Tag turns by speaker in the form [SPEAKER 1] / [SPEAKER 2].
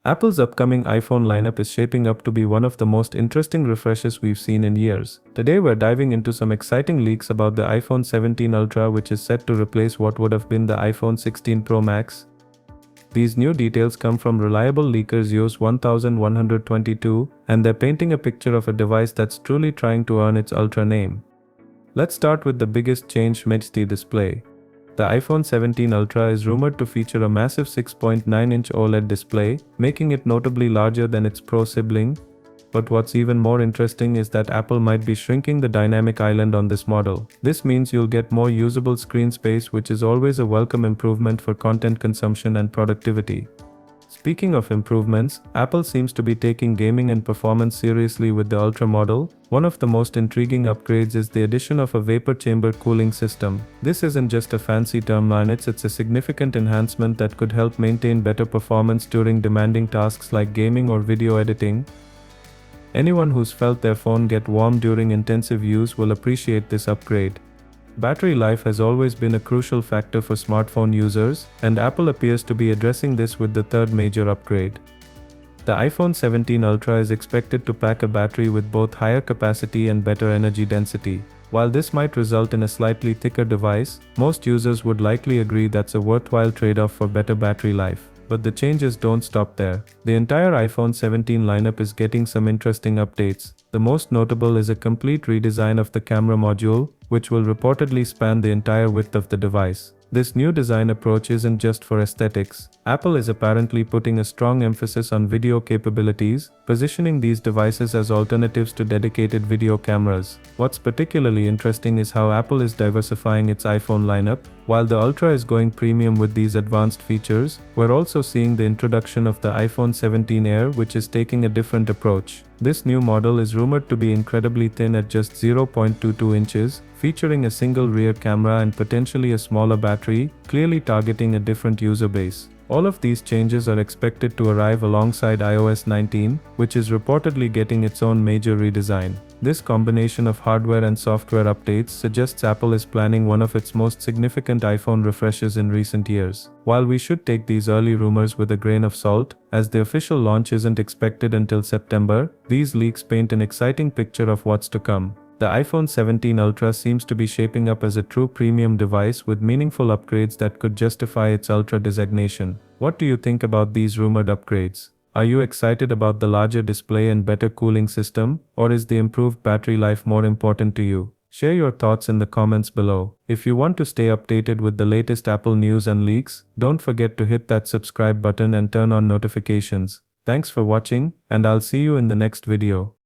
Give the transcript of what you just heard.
[SPEAKER 1] Apple's upcoming iPhone lineup is shaping up to be one of the most interesting refreshes we've seen in years. Today we're diving into some exciting leaks about the iPhone 17 Ultra, which is set to replace what would have been the iPhone 16 Pro Max. These new details come from reliable leakers US 1122, and they're painting a picture of a device that's truly trying to earn its Ultra name. Let's start with the biggest change: the display. The iPhone 17 Ultra is rumored to feature a massive 6.9-inch OLED display, making it notably larger than its Pro sibling. But what's even more interesting is that Apple might be shrinking the dynamic island on this model. This means you'll get more usable screen space, which is always a welcome improvement for content consumption and productivity. Speaking of improvements, Apple seems to be taking gaming and performance seriously with the Ultra model. One of the most intriguing upgrades is the addition of a vapor chamber cooling system. This isn't just a fancy term, it's a significant enhancement that could help maintain better performance during demanding tasks like gaming or video editing. Anyone who's felt their phone get warm during intensive use will appreciate this upgrade. Battery life has always been a crucial factor for smartphone users, and Apple appears to be addressing this with the third major upgrade. The iPhone 17 Ultra is expected to pack a battery with both higher capacity and better energy density. While this might result in a slightly thicker device, most users would likely agree that's a worthwhile trade-off for better battery life. But the changes don't stop there. The entire iPhone 17 lineup is getting some interesting updates. The most notable is a complete redesign of the camera module, which will reportedly span the entire width of the device. This new design approach isn't just for aesthetics. Apple is apparently putting a strong emphasis on video capabilities, positioning these devices as alternatives to dedicated video cameras. What's particularly interesting is how Apple is diversifying its iPhone lineup. While the Ultra is going premium with these advanced features, we're also seeing the introduction of the iPhone 17 Air, which is taking a different approach. This new model is rumored to be incredibly thin at just 0.22 inches, featuring a single rear camera and potentially a smaller battery, clearly targeting a different user base. All of these changes are expected to arrive alongside iOS 19, which is reportedly getting its own major redesign. This combination of hardware and software updates suggests Apple is planning one of its most significant iPhone refreshes in recent years. While we should take these early rumors with a grain of salt, as the official launch isn't expected until September, these leaks paint an exciting picture of what's to come. The iPhone 17 Ultra seems to be shaping up as a true premium device with meaningful upgrades that could justify its Ultra designation. What do you think about these rumored upgrades? Are you excited about the larger display and better cooling system, or is the improved battery life more important to you? Share your thoughts in the comments below. If you want to stay updated with the latest Apple news and leaks, don't forget to hit that subscribe button and turn on notifications. Thanks for watching, and I'll see you in the next video.